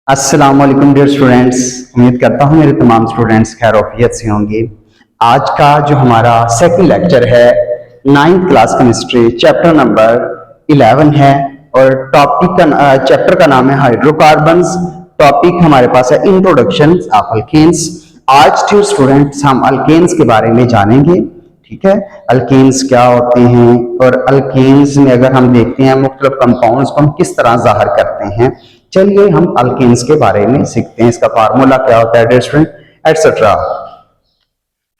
अस्सलाम वालेकुम dear students. उम्मीद करता हूँ मेरे तमाम स्टूडेंट्स खैरियत से होंगे। आज का जो हमारा सेकंड लेक्चर है ninth class chemistry chapter number 11 है और टॉपिक का चैप्टर का नाम है हाइड्रोकार्बन्स। टॉपिक हमारे पास है इंट्रोडक्शन ऑफ अल्केन्स। आज डियर स्टूडेंट्स हम अल्केन्स के बारे में जानेंगे। ठीक है, अल्केन्स क्या होते हैं और अल्केन्स में अगर हम देखते हैं मुख्तलिफ कंपाउंड्स को हम किस तरह जाहिर करते हैं। चलिए हम अल्केन्स के बारे में सीखते हैं, इसका फार्मूला क्या होता है डिस्ट्रेंट एटसेट्रा।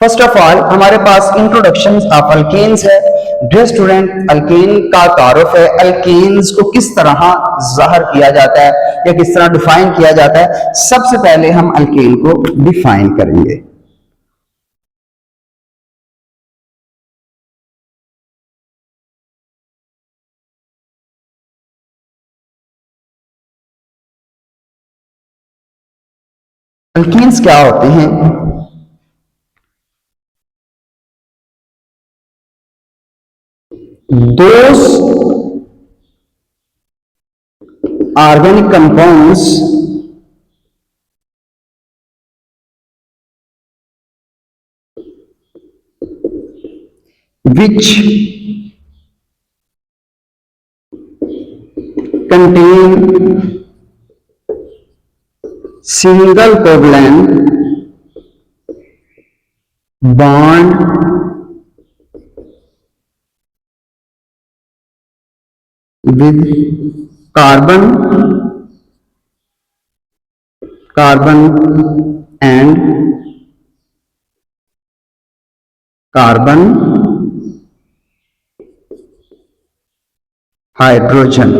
फर्स्ट ऑफ ऑल हमारे पास इंट्रोडक्शन ऑफ अल्केन्स है। डियर स्टूडेंट, अल्केन का तारुफ है, अल्केन्स को किस तरह जाहिर किया जाता है या किस तरह डिफाइन किया जाता है। सबसे पहले हम अल्केन को डिफाइन करेंगे। अल्केन्स क्या होते हैं? Those organic compounds which contain single covalent bond with carbon and carbon hydrogen.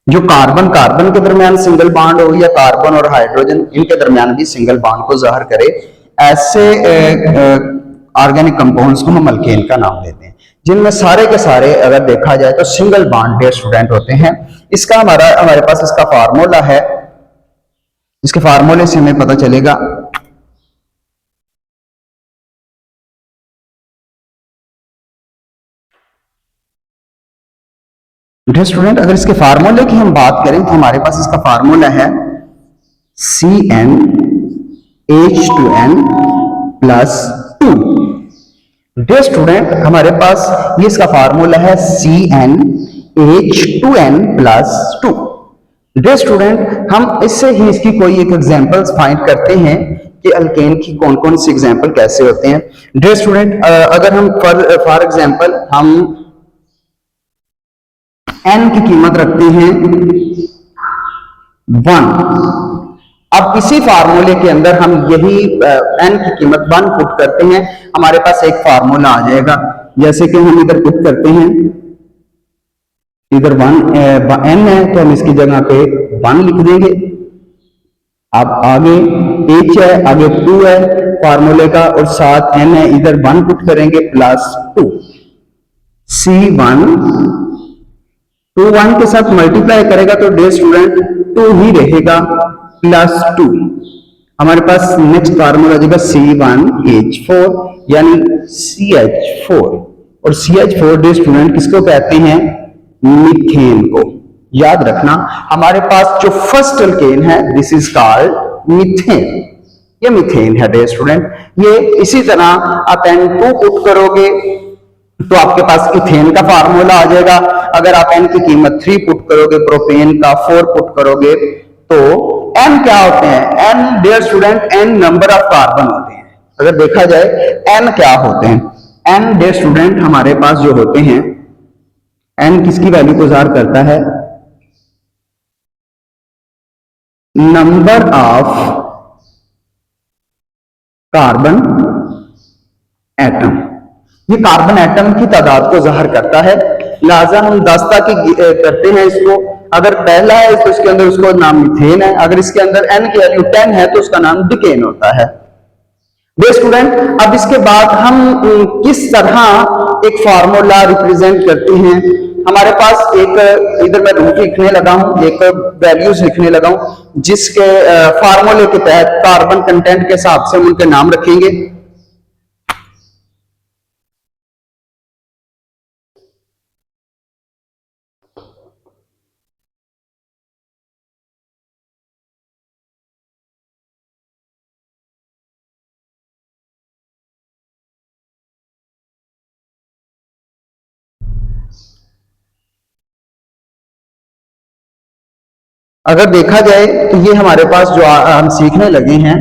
जो कार्बन कार्बन के दरमियान सिंगल बॉन्ड हो या कार्बन और हाइड्रोजन इनके दरमियान भी सिंगल बॉन्ड को जाहिर करे, ऐसे ऑर्गेनिक कंपाउंड्स को हम अल्केन का नाम देते हैं, जिनमें सारे के सारे अगर देखा जाए तो सिंगल बॉन्ड स्टूडेंट होते हैं। इसका हमारे पास इसका फार्मूला है। इसके फार्मूले से हमें पता चलेगा। स्टूडेंट, अगर इसके फार्मूले की हम बात करें तो हमारे पास इसका फार्मूला है CnH2n प्लस 2। डियर स्टूडेंट, हमारे पास ये इसका फार्मूला है CnH2n प्लस 2। डियर स्टूडेंट, हम इससे ही इसकी कोई एक एग्जांपल्स फाइंड करते हैं कि अल्केन की कौन कौन सी एग्जांपल कैसे होते हैं। डियर स्टूडेंट, अगर हम फॉर एग्जांपल हम n की कीमत रखते हैं 1। अब इसी फार्मूले के अंदर हम यही n की कीमत 1 पुट करते हैं, हमारे पास एक फार्मूला आ जाएगा। जैसे कि हम इधर पुट करते हैं, इधर 1 n है तो हम इसकी जगह पे 1 लिख देंगे। अब आगे h है, आगे 2 है फार्मूले का और साथ n है, इधर 1 पुट करेंगे प्लस 2। C1 2 1 के साथ मल्टीप्लाई करेगा तो डियर स्टूडेंट 2 ही रहेगा प्लस 2। हमारे पास नेक्स्ट फार्मूला आ जाएगा C1H4 यानी CH4। और CH4 डियर स्टूडेंट किसको कहते हैं? मीथेन को। याद रखना, हमारे पास जो फर्स्ट अल्केन है दिस इज कॉल्ड मीथेन। ये मीथेन है डियर स्टूडेंट। ये इसी तरह आप N2 पुट करोगे तो आपके पास इथेन का फार्मूला आ जाएगा। अगर आप एन की कीमत 3 पुट करोगे, प्रोपेन का 4 पुट करोगे तो एन क्या होते हैं? N dear student n number of carbon होते हैं। अगर देखा जाए एन क्या होते हैं, एन डियर स्टूडेंट हमारे पास जो होते हैं, एन किसकी वैल्यू को जार करता है? Number of carbon atom. ये कार्बन एटम की तादाद को जाहिर करता है। लिहाजा हम 10 तक करते हैं इसको। अगर पहला है तो इसके अंदर उसको नाम मीथेन है, अगर इसके अंदर n की वैल्यू 10 है तो उसका नाम डिकेन होता है। डियर स्टूडेंट, अब इसके बाद हम किस तरह एक फार्मूला रिप्रेजेंट करते हैं। हमारे पास एक इधर मैं रूट लिखने लगा हूं, एक वैल्यूज लिखने लगा हूं, जिसके फार्मूले के तहत कार्बन कंटेंट के हिसाब से हम उनके नाम रखेंगे। अगर देखा जाए तो ये हमारे पास जो हम सीखने लगे हैं,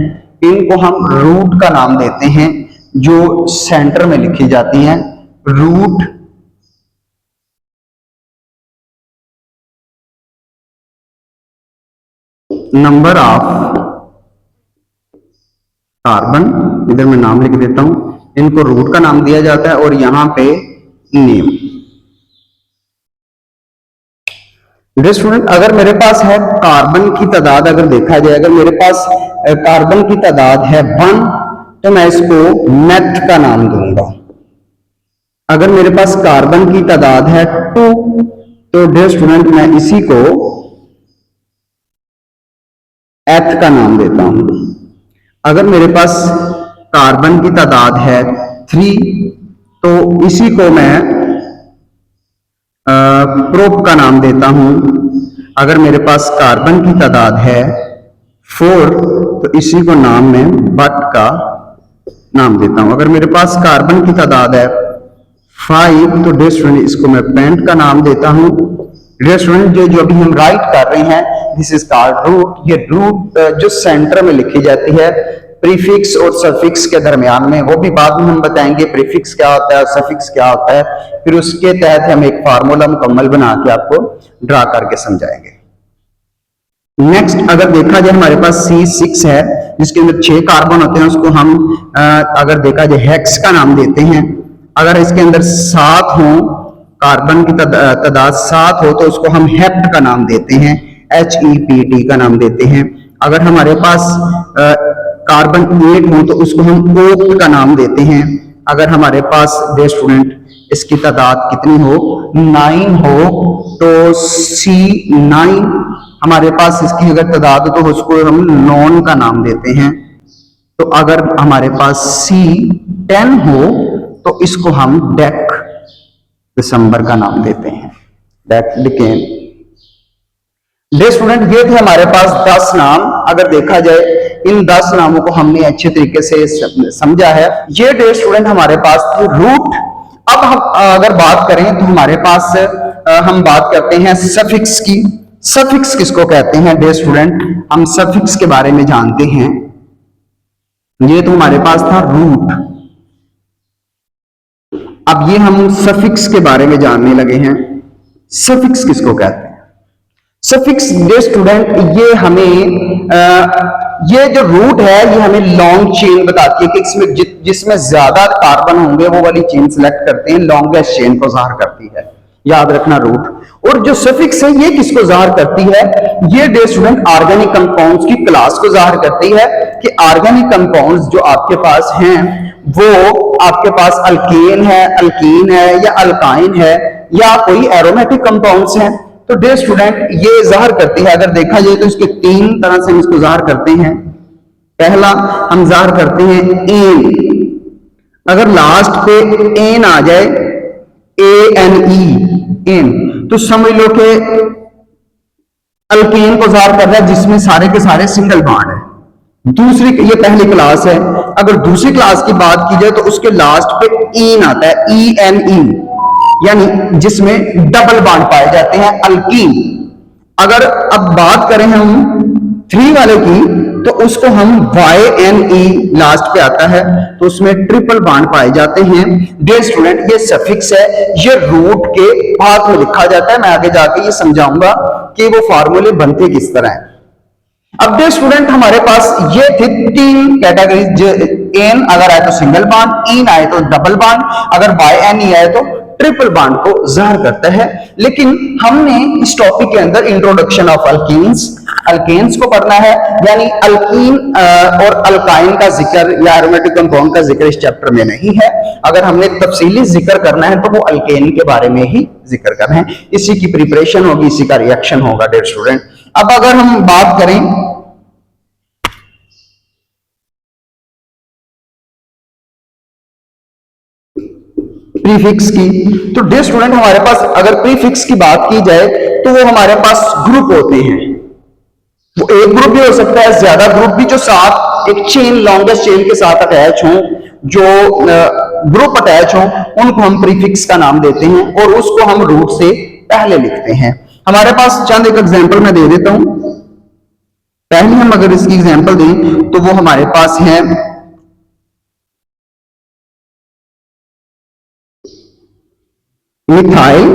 इनको हम रूट का नाम देते हैं, जो सेंटर में लिखी जाती हैं। रूट नंबर ऑफ कार्बन, इधर मैं नाम लिख देता हूं, इनको रूट का नाम दिया जाता है, और यहां पे नेम। स्टूडेंट, अगर मेरे पास है कार्बन की तादाद, अगर देखा जाए, अगर मेरे पास कार्बन की तादाद है 1, तो मैं इसको मेथ का नाम दूंगा। अगर मेरे पास कार्बन की तादाद है 2, तो डियर स्टूडेंट मैं इसी को एथ का नाम देता हूं। अगर मेरे पास कार्बन की तादाद है 3, तो इसी को मैं प्रोप का नाम देता हूं। अगर मेरे पास कार्बन की तादाद है 4, तो इसी को नाम मैं बट का नाम देता हूं। अगर मेरे पास कार्बन की तादाद है 5, तो डियर स्टूडेंट इसको मैं पेंट का नाम देता हूं। डियर स्टूडेंट, जो अभी हम राइट कर रहे हैं, दिस इज कॉल्ड रूट। ये रूट जो सेंटर में लिखी जाती है प्रीफिक्स और सफिक्स के दरमियान में, वो भी बाद में हम बताएंगे प्रीफिक्स क्या होता है, सफिक्स क्या होता है, फिर उसके तहत हम एक फार्मूला मुकम्मल बना के आपको ड्रा करके समझाएंगे। नेक्स्ट, अगर देखा जाए हमारे पास C6 है, जिसके अंदर 6 कार्बन होते हैं, उसको हम अगर देखा जाए हेक्स का नाम देते हैं। अगर इसके अंदर 7 हो, कार्बन की तादाद 7 हो, तो उसको हम हेप्ट का नाम देते हैं, HEPT का नाम देते हैं। अगर हमारे पास कार्बन 8 हो, तो उसको हम ओक्ट का नाम देते हैं। अगर हमारे पास डियर स्टूडेंट इसकी तादाद कितनी हो, 9 हो, तो C9 हमारे पास इसकी अगर तादाद हो, तो उसको हम नॉन का नाम देते हैं। तो अगर हमारे पास C10 हो, तो इसको हम डेक दिसंबर का नाम देते हैं, डेक डिकेन। डियर स्टूडेंट, ये थे हमारे पास 10 नाम। अगर देखा जाए इन 10 नामों को हमने अच्छे तरीके से समझा है। ये डियर स्टूडेंट हमारे पास थे रूट। अब हम अगर बात करें तो हमारे पास हम बात करते हैं सफिक्स की। सफिक्स किसको कहते हैं डियर स्टूडेंट, हम सफिक्स के बारे में जानते हैं। ये तो हमारे पास था रूट, अब ये हम सफिक्स के बारे में जानने लगे हैं। सफिक्स किसको कहते हैं? सफिक्स डियर स्टूडेंट, ये हमें ये जो रूट है ये हमें लॉन्ग चेन बताती है कि इसमें जिसमें ज्यादा कार्बन होंगे वो वाली चेन सिलेक्ट करते हैं, लॉन्गेस्ट चेन को जाहिर करती है, याद रखना रूट। और जो सफिक्स है ये किसको जाहिर करती है? ये डियर स्टूडेंट ऑर्गेनिक कंपाउंड्स की क्लास को जाहिर करती है कि ऑर्गेनिक कंपाउंड्स जो आपके पास हैं वो आपके पास अल्केन है, अल्कीन है, या अल्काइन है, या कोई एरोमेटिक कंपाउंड्स हैं। तो डियर स्टूडेंट ये जाहिर करती है, अगर देखा जाए तो इसके 3 तरह से हम इसको जाहिर करते हैं। पहला हम जाहिर करते हैं एन, अगर लास्ट पे एन आ जाए, ANE एन, तो समझ लो कि अल्केन को जाहिर कर रहा है जिसमें सारे के सारे सिंगल बॉन्ड है। दूसरी, ये पहली क्लास है। अगर दूसरी क्लास की बात की जाए तो उसके लास्ट पे ईन आता है, ENE, यानी जिसमें डबल बॉन्ड पाए जाते हैं, अल्कीन। अगर अब बात करें हम 3 वाले की, तो उसको हम YNE लास्ट पे आता है, तो उसमें ट्रिपल बॉन्ड पाए जाते हैं। डियर स्टूडेंट ये सफिक्स है, ये रूट के बाद में लिखा जाता है। मैं आगे जाके ये समझाऊंगा कि वो फार्मूले बनते किस तरह हैं। अब डियर स्टूडेंट हमारे पास ये थी 3 कैटेगरीज। एन अगर आए तो सिंगल बॉन्ड, इन आए तो डबल बॉन्ड, अगर YNE आए तो ट्रिपल बॉन्ड को जाहिर करता है। लेकिन हमने इस टॉपिक के अंदर इंट्रोडक्शन ऑफ अल्कीन्स, अल्केन्स को पढ़ना है, यानी अल्कीन और अल्काइन का जिक्र या एरोमेटिक कंपाउंड का जिक्र इस चैप्टर में नहीं है। अगर हमने तफसीली जिक्र करना है तो वो अल्केन के बारे में ही जिक्र करना है, इसी की प्रिपरेशन होगी, इसी का रिएक्शन होगा डियर स्टूडेंट। अब अगर हम बात करें प्रीफिक्स की, तो डियर स्टूडेंट हमारे पास अगर प्रीफिक्स की बात की जाए तो वो हमारे पास ग्रुप होते हैं। वो एक ग्रुप भी हो सकता है, ज्यादा ग्रुप भी, जो साथ एक चेन, लॉन्गेस्ट चेन के साथ अटैच हों, जो ग्रुप अटैच हों, उनको हम प्रीफिक्स का नाम देते हैं और उसको हम रूट से पहले लिखते हैं। हमारे पास चंद एक एग्जांपल मैं दे देता हूं। पहले हम अगर इसकी एग्जांपल दें तो वो हमारे पास है मिथाइल,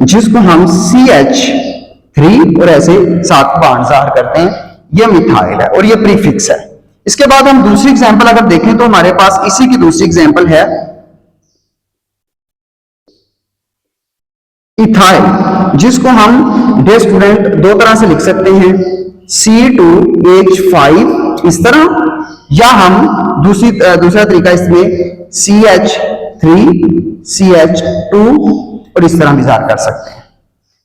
जिसको हम CH3 और ऐसे सात बाण ज़ाहिर करते हैं, ये मिथाइल है और ये प्रीफिक्स है। इसके बाद हम दूसरी एग्जांपल अगर देखें तो हमारे पास इसी की दूसरी एग्जांपल है इथाइल, जिसको हम डे स्टूडेंट दो तरह से लिख सकते हैं, C2H5 इस तरह, या हम दूसरा तरीका इसमें CH3CH2 और इस तरह भी ज़ाहिर कर सकते हैं।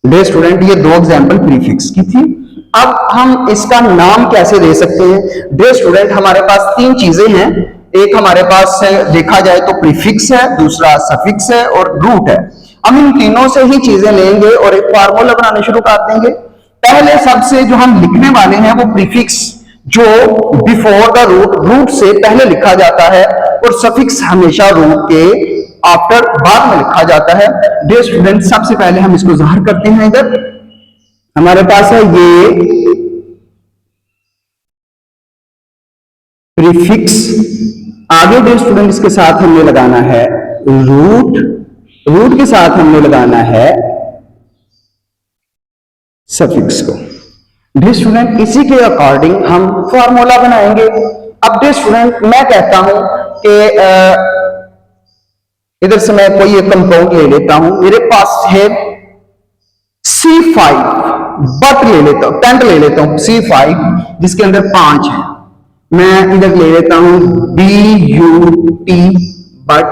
डे स्टूडेंट ये दो एग्जांपल प्रीफिक्स की थी। अब हम इसका नाम कैसे दे सकते हैं? डे स्टूडेंट हमारे पास तीन चीजें हैं, एक हमारे पास देखा जाए तो प्रीफिक्स है, दूसरा सफिक्स है और रूट है। हम इन तीनों से ही चीजें लेंगे और एक फार्मूला बनाने शुरू कर देंगे। पहले सबसे जो हम लिखने वाले हैं वो प्रीफिक्स, जो बिफोर द रूट से पहले लिखा जाता है, और सफिक्स हमेशा रूट के आफ्टर बाद में लिखा जाता है। डियर स्टूडेंट सबसे पहले हम इसको ज़ाहिर करते हैं। इधर हमारे पास है ये प्रीफिक्स, आगे डियर स्टूडेंट इसके साथ हमने लगाना है रूट, रूट के साथ हमने लगाना है सफिक्स को। डियर स्टूडेंट इसी के अकॉर्डिंग हम फॉर्मूला बनाएंगे। अब डियर स्टूडेंट मैं कहता हूं कि इधर से मैं कोई एक कंपाउंड ले लेता हूं, मेरे पास है C5, बट ले लेता हूं, टेंट ले लेता हूं C5 जिसके अंदर 5 है। मैं इधर ले लेता हूं BUT बट।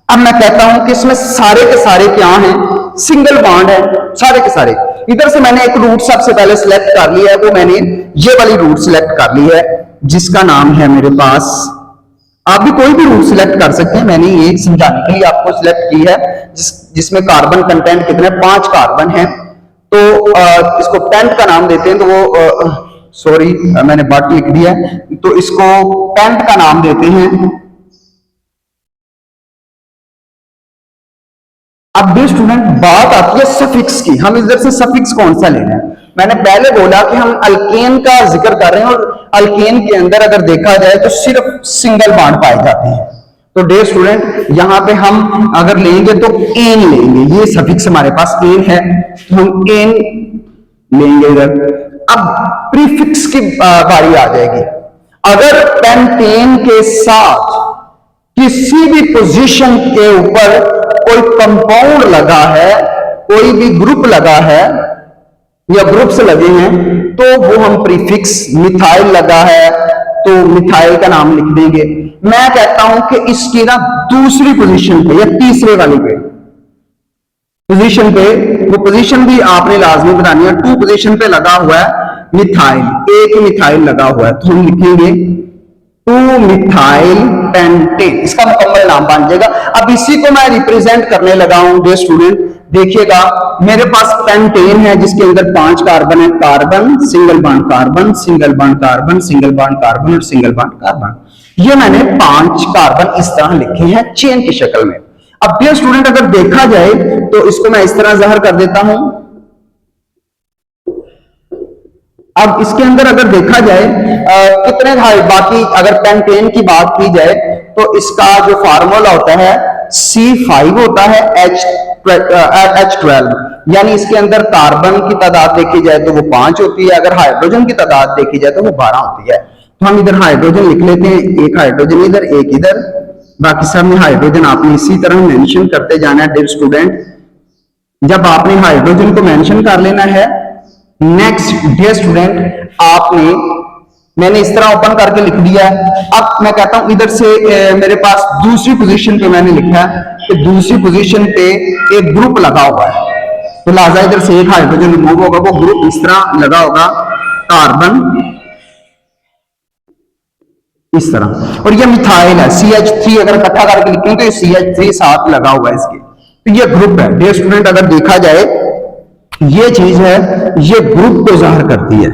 अब मैं कहता हूं कि इसमें सारे के सारे क्या हैं, सिंगल बॉन्ड है सारे के सारे। इधर से मैंने एक रूट सबसे पहले सिलेक्ट कर लिया है, वो मैंने ये वाली रूट सिलेक्ट कर ली है जिसका नाम है मेरे पास, आप भी कोई भी रूट सिलेक्ट कर सकते हैं, मैंने ये समझाने के लिए आपको सिलेक्ट की है, जिसमें कार्बन कंटेंट कितने 5 कार्बन है। तो इसको पेंट का नाम देते हैं, तो वो सॉरी मैंने बट लिख दिया है, तो इसको पेंट का नाम देते हैं। अब डियर स्टूडेंट बात आती है सफिक्स की, हम इधर से सफिक्स कौन सा लेना है। मैंने पहले बोला कि हम अल्केन का जिक्र कर रहे हैं, और अल्केन के अंदर अगर देखा जाए तो सिर्फ सिंगल बॉन्ड पाए जाते हैं। तो डियर स्टूडेंट यहां पे हम अगर लेंगे तो एन लेंगे, ये सफिक्स हमारे पास एन है तो हम एन लेंगे इधर। अब प्रीफिक्स की बारी आ जाएगी। अगर पेंटेन के साथ किसी भी पोजीशन के ऊपर कोई कंपाउंड लगा है, कोई भी ग्रुप लगा है या ग्रुप्स लगे हैं, तो वो हम प्रीफिक्स, मिथाइल लगा है तो मिथाइल का नाम लिख देंगे। मैं कहता हूं कि इसकी ना दूसरी पोजीशन पे या तीसरे वाली पे पोजीशन पे, वो पोजीशन भी आपने लाजमी बतानी है, 2 पोजीशन पे लगा हुआ है मिथाइल, एक मिथाइल लगा हुआ है, तो हम लिखेंगे 2 मिथाइल पेंटेन, इसका मुकम्मल नाम बन जाएगा। अब इसी को मैं रिप्रेजेंट करने लगा हूं डियर स्टूडेंट, देखिएगा मेरे पास पेंटेन है जिसके अंदर 5 कार्बन है, carbon single bond carbon, single bond carbon, single bond carbon और सिंगल बॉन्ड कार्बन। ये मैंने 5 कार्बन इस तरह लिखे हैं चेन की शक्ल में। अब डियर स्टूडेंट अगर देखा जाए तो इसको मैं इस तरह जाहिर कर देता हूं। अब इसके अंदर अगर देखा जाए कितने बाकी अगर पेंटेन की बात की जाए तो इसका जो फार्मूला होता है C5 होता है H12, यानी इसके अंदर कार्बन की तादाद देखी जाए तो वो 5 होती है, अगर हाइड्रोजन की तादाद देखी जाए तो वो 12 होती है। तो हम इधर हाइड्रोजन लिख लेते हैं, एक हाइड्रोजन इधर एक इधर, बाकी सब में हाइड्रोजन आपने इसी तरह मेंशन करते जाना है डियर स्टूडेंट। जब आपने हाइड्रोजन को मेंशन कर लेना है, नेक्स्ट डियर स्टूडेंट आपने, मैंने इस तरह ओपन करके लिख दिया है। अब मैं कहता हूं इधर से मेरे पास दूसरी पोजीशन पे मैंने लिखा है कि दूसरी पोजीशन पे एक ग्रुप लगा हुआ है, तो लिहाजा इधर से एक हाइड्रोजन रिमूव होगा, वो ग्रुप इस तरह लगा होगा कार्बन इस तरह, और ये मिथाइल है CH3, अगर इकट्ठा करके लिखें तो CH3 साथ लगा हुआ है इसके, तो ये ग्रुप है डियर स्टूडेंट। अगर देखा जाए ये चीज है, ये ग्रुप को जाहिर करती है,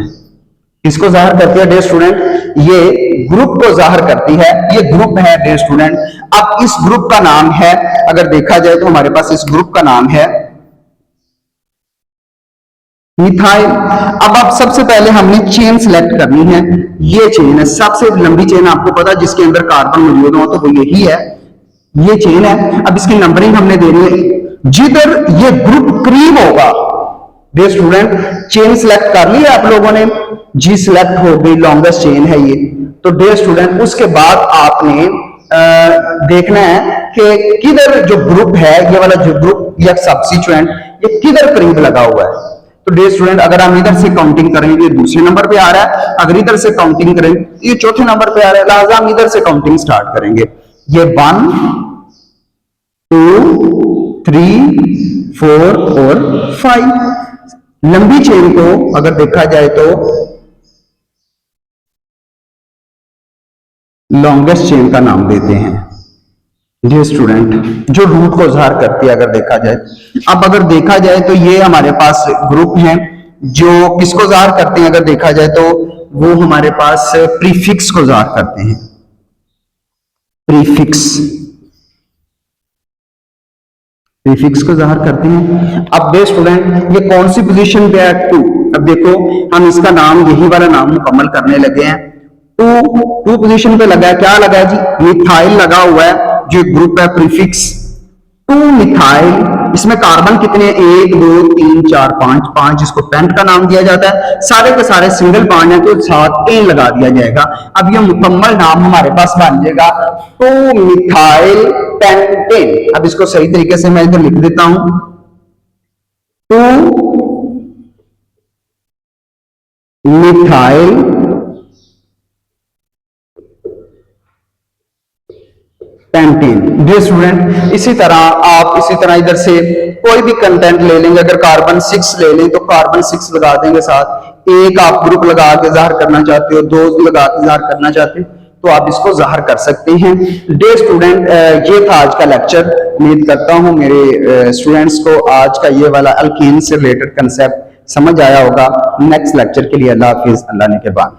इसको जाहिर करती है डियर स्टूडेंट, ये ग्रुप को जाहिर करती है, ये ग्रुप है डियर स्टूडेंट। अब इस ग्रुप का नाम है, अगर देखा जाए तो हमारे पास इस ग्रुप का नाम है मिथाइल। अब आप सबसे पहले हमने चेन सिलेक्ट करनी है। ये चेन है, सबसे लंबी चेन आपको पता है जिसके अंदर कार्बन मौजूद हो, तो वो यही है, ये चेन है। अब इसकी नंबरिंग हमने देनी है, जिधर ये ग्रुप करीब होगा। डियर स्टूडेंट, चेन सिलेक्ट कर ली है आप लोगों ने, जी सिलेक्ट हो गई, लॉन्गेस्ट चेन है ये। तो डियर स्टूडेंट, उसके बाद आपने देखना है कि किधर जो ग्रुप है, ये वाला जो ग्रुप या सब्स्टिट्यूएंट, ये किधर करीब लगा हुआ है। तो डियर स्टूडेंट, अगर हम इधर से काउंटिंग करेंगे ये दूसरे नंबर पे आ रहा है, अगर इधर से काउंटिंग करेंगे ये चौथे नंबर पे आ रहा है, लिहाजा हम इधर से काउंटिंग स्टार्ट करेंगे। ये 1 2 3 4 और 5। लंबी चेन को अगर देखा जाए तो लॉन्गेस्ट चेन का नाम देते हैं। डियर स्टूडेंट, जो रूट को ज़ाहिर करती है अगर देखा जाए। अब अगर देखा जाए तो ये हमारे पास ग्रुप हैं जो किसको ज़ाहिर करते हैं, अगर देखा जाए तो वो हमारे पास प्रीफिक्स को ज़ाहिर करते हैं। प्रीफिक्स को ज़ाहिर करते हैं। अब डियर स्टूडेंट, ये कौन सी पोजीशन पे है, 2। अब देखो हम इसका नाम, यही वाला नाम मुकम्मल करने लगे हैं। 2 पोजीशन पे लगा है, क्या लगा है जी, मिथाइल लगा हुआ है, जो ग्रुप है प्रीफिक्स 2 मिथाइल। इसमें कार्बन कितने, 1 2 3 4 5, जिसको पेंट का नाम दिया जाता है। सारे के सारे सिंगल बॉन्ड है तो साथ एन लगा दिया जाएगा। अब ये मुकम्मल नाम हमारे पास बन जाएगा 2 मिथाइल पेंटेन। अब इसको सही तरीके से मैं इधर लिख देता हूं, 2 मिथाइल पेंटीन। डियर स्टूडेंट, इसी तरह आप इसी तरह इधर से कोई भी कंटेंट ले लेंगे, अगर कार्बन 6 ले लें तो कार्बन 6 लगा देंगे साथ। एक आप ग्रुप लगा के ज़ाहिर करना चाहते हो, 2 लगा के ज़ाहिर करना चाहते हो तो आप इसको ज़ाहिर कर सकते हैं। डियर स्टूडेंट, ये था आज का लेक्चर। उम्मीद करता हूं मेरे स्टूडेंट्स को आज का ये वाला अल्कीन से रिलेटेड कंसेप्ट समझ आया होगा। नेक्स्ट लेक्चर के लिए अल्लाह हाफिज, अल्लाह ने के बाद।